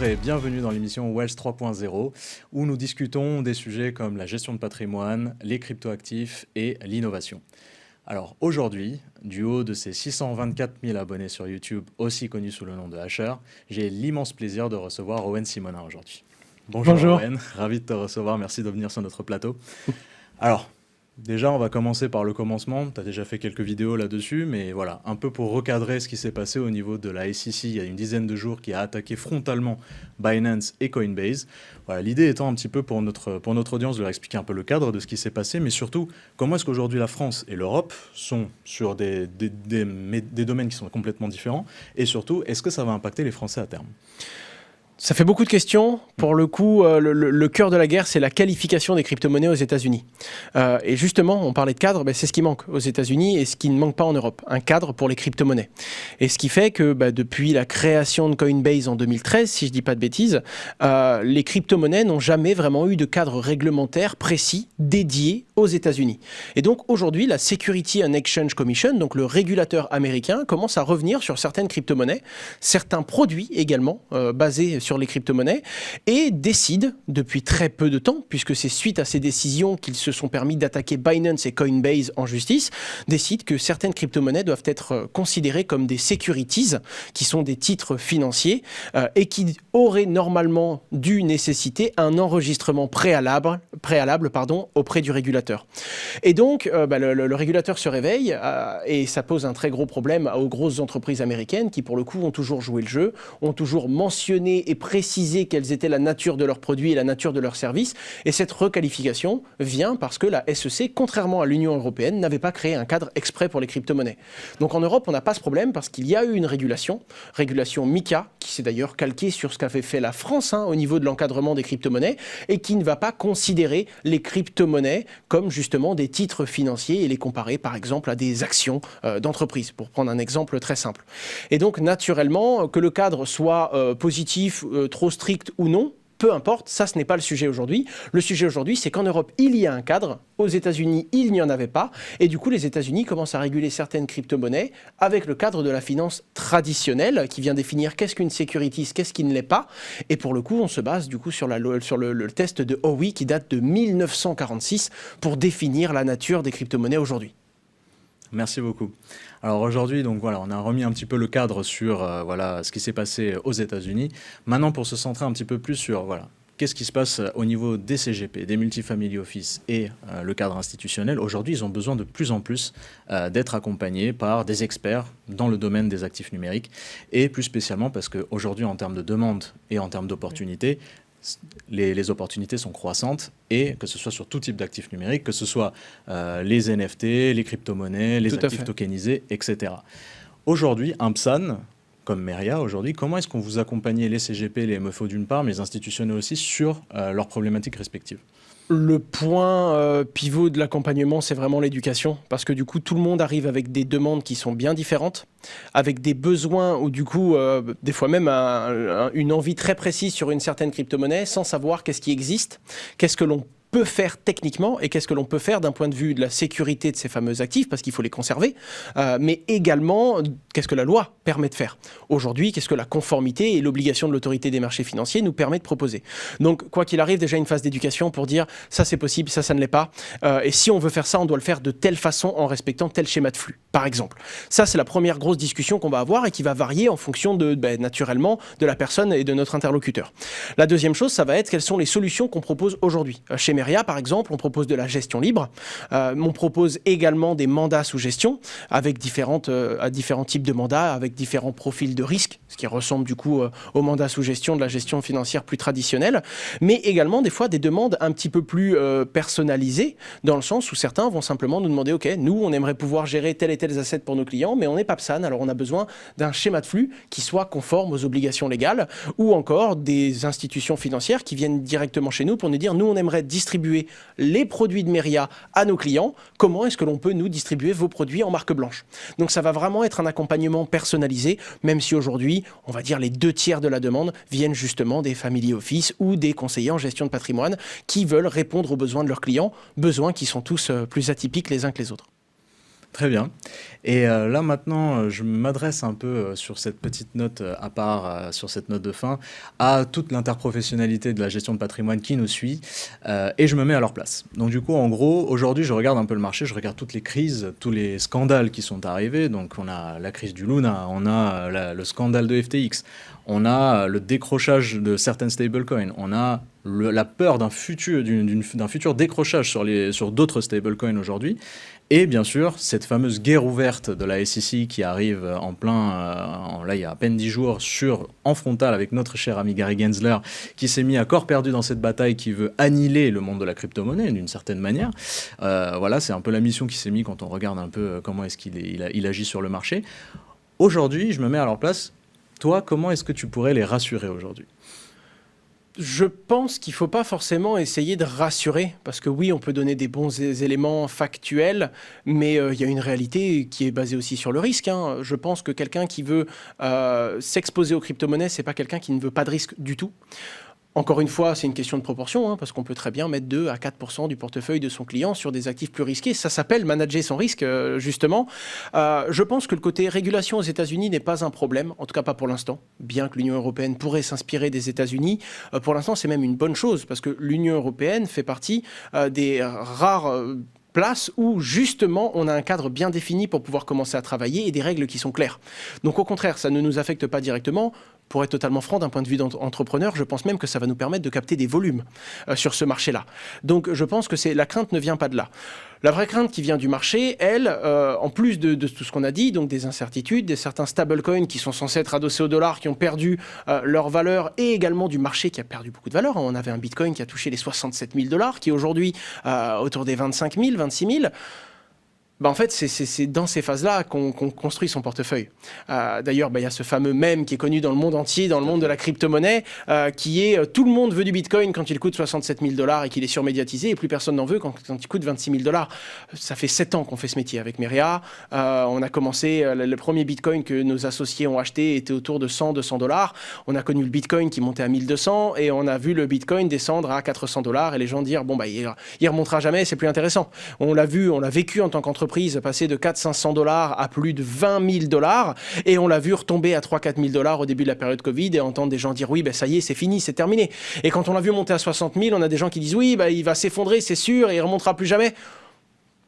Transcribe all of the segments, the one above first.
Bonjour et bienvenue dans l'émission Wealth 3.0 où nous discutons des sujets comme la gestion de patrimoine, les cryptoactifs et l'innovation. Alors aujourd'hui, du haut de ces 624 000 abonnés sur YouTube, aussi connus sous le nom de Hasher, j'ai l'immense plaisir de recevoir Owen Simonin aujourd'hui. Bonjour. Owen, ravi de te recevoir, merci de venir sur notre plateau. Alors, déjà, on va commencer par le commencement. Tu as déjà fait quelques vidéos là-dessus, mais voilà, un peu pour recadrer ce qui s'est passé au niveau de la SEC il y a une dizaine de jours qui a attaqué frontalement Binance et Coinbase. Voilà, l'idée étant un petit peu pour notre audience de leur expliquer un peu le cadre de ce qui s'est passé, mais surtout, comment est-ce qu'aujourd'hui la France et l'Europe sont sur des domaines qui sont complètement différents, et surtout, est-ce que ça va impacter les Français à terme ? Ça fait beaucoup de questions. Pour le coup, le cœur de la guerre, c'est la qualification des crypto-monnaies aux États-Unis. Et justement, on parlait de cadre, c'est ce qui manque aux États-Unis et ce qui ne manque pas en Europe. Un cadre pour les crypto-monnaies. Et ce qui fait que depuis la création de Coinbase en 2013, si je ne dis pas de bêtises, les crypto-monnaies n'ont jamais vraiment eu de cadre réglementaire précis dédié aux États-Unis. Et donc aujourd'hui, la Security and Exchange Commission, donc le régulateur américain, commence à revenir sur certaines crypto-monnaies, certains produits également basés sur les crypto-monnaies et décide depuis très peu de temps, puisque c'est suite à ces décisions qu'ils se sont permis d'attaquer Binance et Coinbase en justice, décide que certaines crypto-monnaies doivent être considérées comme des securities, qui sont des titres financiers et qui auraient normalement dû nécessiter un enregistrement préalable auprès du régulateur. Et donc, le régulateur se réveille et ça pose un très gros problème aux grosses entreprises américaines qui, pour le coup, ont toujours joué le jeu, ont toujours mentionné et précisé quelles étaient la nature de leurs produits et la nature de leurs services. Et cette requalification vient parce que la SEC, contrairement à l'Union européenne, n'avait pas créé un cadre exprès pour les crypto-monnaies. Donc en Europe, on n'a pas ce problème parce qu'il y a eu une régulation MiCA, qui s'est d'ailleurs calquée sur ce qu'avait fait la France au niveau de l'encadrement des crypto-monnaies et qui ne va pas considérer les crypto-monnaies comme justement des titres financiers et les comparer par exemple à des actions d'entreprise, pour prendre un exemple très simple. Et donc naturellement, que le cadre soit positif, trop strict ou non, peu importe, ça ce n'est pas le sujet aujourd'hui. Le sujet aujourd'hui, c'est qu'en Europe, il y a un cadre, aux États-Unis, il n'y en avait pas, et du coup, les États-Unis commencent à réguler certaines crypto-monnaies avec le cadre de la finance traditionnelle, qui vient définir qu'est-ce qu'une securities, qu'est-ce qui ne l'est pas, et pour le coup, on se base du coup sur le test de Howey qui date de 1946 pour définir la nature des crypto-monnaies aujourd'hui. Merci beaucoup. Alors aujourd'hui, donc voilà, on a remis un petit peu le cadre sur ce qui s'est passé aux États-Unis. Maintenant, pour se centrer un petit peu plus sur qu'est-ce qui se passe au niveau des CGP, des multifamily office et le cadre institutionnel. Aujourd'hui, ils ont besoin de plus en plus d'être accompagnés par des experts dans le domaine des actifs numériques et plus spécialement parce qu'aujourd'hui, en termes de demande et en termes d'opportunités, les opportunités sont croissantes et que ce soit sur tout type d'actifs numériques, que ce soit les NFT, les crypto-monnaies, les actifs tokenisés, etc. Aujourd'hui, un PSAN comme Meria, aujourd'hui, comment est-ce qu'on vous accompagnez les CGP, les MFO d'une part, mais les institutionnels aussi sur leurs problématiques respectives ? Le point pivot de l'accompagnement, c'est vraiment l'éducation, parce que du coup, tout le monde arrive avec des demandes qui sont bien différentes, avec des besoins ou du coup, des fois même une envie très précise sur une certaine crypto-monnaie, sans savoir qu'est-ce qui existe, qu'est-ce que l'on peut faire techniquement et qu'est-ce que l'on peut faire d'un point de vue de la sécurité de ces fameux actifs, parce qu'il faut les conserver, mais également, qu'est-ce que la loi permet de faire. Aujourd'hui, qu'est-ce que la conformité et l'obligation de l'autorité des marchés financiers nous permet de proposer. Donc, quoi qu'il arrive, déjà une phase d'éducation pour dire ça c'est possible, ça ne l'est pas, et si on veut faire ça, on doit le faire de telle façon en respectant tel schéma de flux, par exemple. Ça, c'est la première grosse discussion qu'on va avoir et qui va varier en fonction naturellement, de la personne et de notre interlocuteur. La deuxième chose, ça va être quelles sont les solutions qu'on propose aujourd'hui. Chez Meria, par exemple, on propose de la gestion libre. On propose également des mandats sous gestion avec différents types de mandats, avec différents profils de risque, ce qui ressemble du coup aux mandats sous gestion de la gestion financière plus traditionnelle, mais également des fois des demandes un petit peu plus personnalisées, dans le sens où certains vont simplement nous demander, ok, nous on aimerait pouvoir gérer tel et tel asset pour nos clients, mais on n'est pas PSAN, alors on a besoin d'un schéma de flux qui soit conforme aux obligations légales, ou encore des institutions financières qui viennent directement chez nous pour nous dire, nous on aimerait distribuer les produits de Meria à nos clients, comment est-ce que l'on peut nous distribuer vos produits en marque blanche. Donc ça va vraiment être un accompagnement personnalisé, même si aujourd'hui, on va dire les 2/3 de la demande viennent justement des family office ou des conseillers en gestion de patrimoine qui veulent répondre aux besoins de leurs clients, besoins qui sont tous plus atypiques les uns que les autres. Très bien. Et là maintenant, je m'adresse un peu sur cette petite note à part, sur cette note de fin, à toute l'interprofessionnalité de la gestion de patrimoine qui nous suit, et je me mets à leur place. Donc du coup, en gros, aujourd'hui, je regarde un peu le marché, je regarde toutes les crises, tous les scandales qui sont arrivés. Donc on a la crise du Luna, on a le scandale de FTX, on a le décrochage de certaines stablecoins, on a la peur d'un futur décrochage sur d'autres stablecoins aujourd'hui. Et bien sûr, cette fameuse guerre ouverte de la SEC qui arrive en plein, là il y a à peine 10 jours, en frontal avec notre cher ami Gary Gensler, qui s'est mis à corps perdu dans cette bataille, qui veut annihiler le monde de la crypto-monnaie d'une certaine manière. Voilà, c'est un peu la mission qui s'est mise quand on regarde un peu comment est-ce qu'il agit sur le marché. Aujourd'hui, je me mets à leur place. Toi, comment est-ce que tu pourrais les rassurer aujourd'hui ? Je pense qu'il ne faut pas forcément essayer de rassurer, parce que oui, on peut donner des bons éléments factuels, mais il y a une réalité qui est basée aussi sur le risque, hein. Je pense que quelqu'un qui veut s'exposer aux crypto-monnaies, ce n'est pas quelqu'un qui ne veut pas de risque du tout. Encore une fois, c'est une question de proportion, hein, parce qu'on peut très bien mettre 2 à 4% du portefeuille de son client sur des actifs plus risqués. Ça s'appelle manager son risque, justement. Je pense que le côté régulation aux États-Unis n'est pas un problème, en tout cas pas pour l'instant, bien que l'Union européenne pourrait s'inspirer des États-Unis. Pour l'instant, c'est même une bonne chose, parce que l'Union européenne fait partie des rares place où justement on a un cadre bien défini pour pouvoir commencer à travailler et des règles qui sont claires. Donc au contraire, ça ne nous affecte pas directement. Pour être totalement franc, d'un point de vue d'entrepreneur, je pense même que ça va nous permettre de capter des volumes sur ce marché-là. Donc je pense que la crainte ne vient pas de là. La vraie crainte qui vient du marché, elle, en plus de tout ce qu'on a dit, donc des incertitudes, des certains stablecoins qui sont censés être adossés au dollar, qui ont perdu leur valeur, et également du marché qui a perdu beaucoup de valeur. On avait un bitcoin qui a touché les 67 000 $, qui est aujourd'hui autour des 25 000, 26 000. En fait, c'est dans ces phases-là qu'on construit son portefeuille. D'ailleurs, il y a ce fameux mème qui est connu dans le monde entier, dans le monde de la crypto-monnaie, qui est tout le monde veut du Bitcoin quand il coûte 67 000 $ et qu'il est surmédiatisé, et plus personne n'en veut quand il coûte 26 000 $. Ça fait 7 ans qu'on fait ce métier avec Meria. On a commencé, le premier Bitcoin que nos associés ont acheté était autour de 100, 200 $. On a connu le Bitcoin qui montait à 1200, et on a vu le Bitcoin descendre à 400 $, et les gens dire, il remontera jamais, c'est plus intéressant. On l'a vu, on l'a vécu en tant qu'entreprise, passer de 400-500 $ à plus de 20 000 $, et on l'a vu retomber à 3-4 000 $ au début de la période Covid, et entendre des gens dire oui, ça y est, c'est fini, c'est terminé. Et quand on l'a vu monter à 60 000, on a des gens qui disent oui, il va s'effondrer, c'est sûr, et il remontera plus jamais.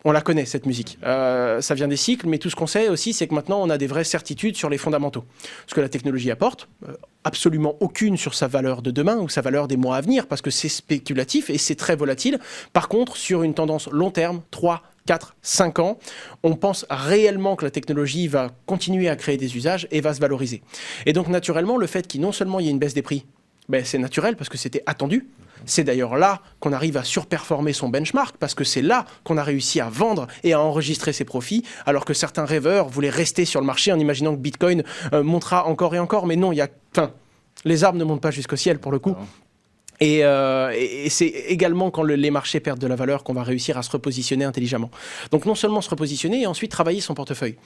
On la connaît, cette musique. Ça vient des cycles, mais tout ce qu'on sait aussi, c'est que maintenant, on a des vraies certitudes sur les fondamentaux. Ce que la technologie apporte, absolument aucune sur sa valeur de demain ou sa valeur des mois à venir, parce que c'est spéculatif et c'est très volatile. Par contre, sur une tendance long terme, 3, 4, 5 ans, on pense réellement que la technologie va continuer à créer des usages et va se valoriser. Et donc, naturellement, le fait qu'il non seulement il y ait une baisse des prix, c'est naturel parce que c'était attendu. C'est d'ailleurs là qu'on arrive à surperformer son benchmark, parce que c'est là qu'on a réussi à vendre et à enregistrer ses profits, alors que certains rêveurs voulaient rester sur le marché en imaginant que Bitcoin montera encore et encore. Mais non, les arbres ne montent pas jusqu'au ciel pour le coup. Et c'est également quand les marchés perdent de la valeur qu'on va réussir à se repositionner intelligemment. Donc non seulement se repositionner, et ensuite travailler son portefeuille.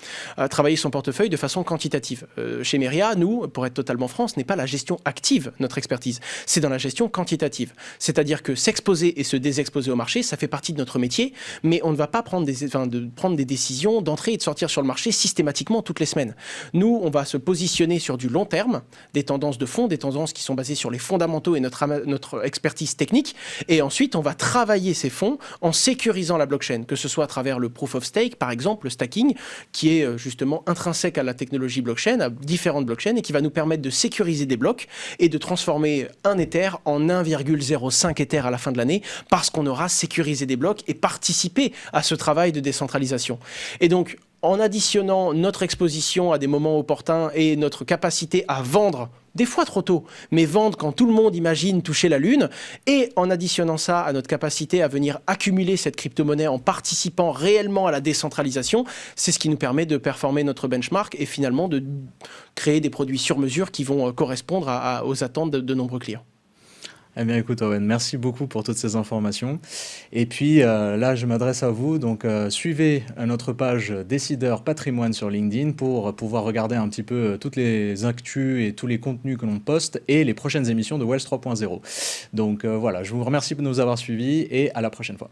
Travailler son portefeuille de façon quantitative. Chez Meria, nous, pour être totalement franc, ce n'est pas la gestion active, notre expertise. C'est dans la gestion quantitative. C'est-à-dire que s'exposer et se désexposer au marché, ça fait partie de notre métier, mais on ne va pas prendre des décisions d'entrer et de sortir sur le marché systématiquement toutes les semaines. Nous, on va se positionner sur du long terme, des tendances de fond, des tendances qui sont basées sur les fondamentaux et notre expertise technique, et ensuite on va travailler ces fonds en sécurisant la blockchain, que ce soit à travers le proof of stake, par exemple, le stacking, qui est justement intrinsèque à la technologie blockchain, à différentes blockchains, et qui va nous permettre de sécuriser des blocs et de transformer un Ether en 1,05 Ether à la fin de l'année, parce qu'on aura sécurisé des blocs et participé à ce travail de décentralisation. Et donc, en additionnant notre exposition à des moments opportuns et notre capacité à vendre, des fois trop tôt, mais vendre quand tout le monde imagine toucher la Lune, et en additionnant ça à notre capacité à venir accumuler cette crypto-monnaie en participant réellement à la décentralisation, c'est ce qui nous permet de performer notre benchmark et finalement de créer des produits sur mesure qui vont correspondre aux attentes de nombreux clients. Eh bien, écoute, Owen, merci beaucoup pour toutes ces informations. Et puis, là, je m'adresse à vous. Donc, suivez notre page Décideur Patrimoine sur LinkedIn pour pouvoir regarder un petit peu toutes les actus et tous les contenus que l'on poste et les prochaines émissions de Wells 3.0. Donc, voilà, je vous remercie de nous avoir suivis et à la prochaine fois.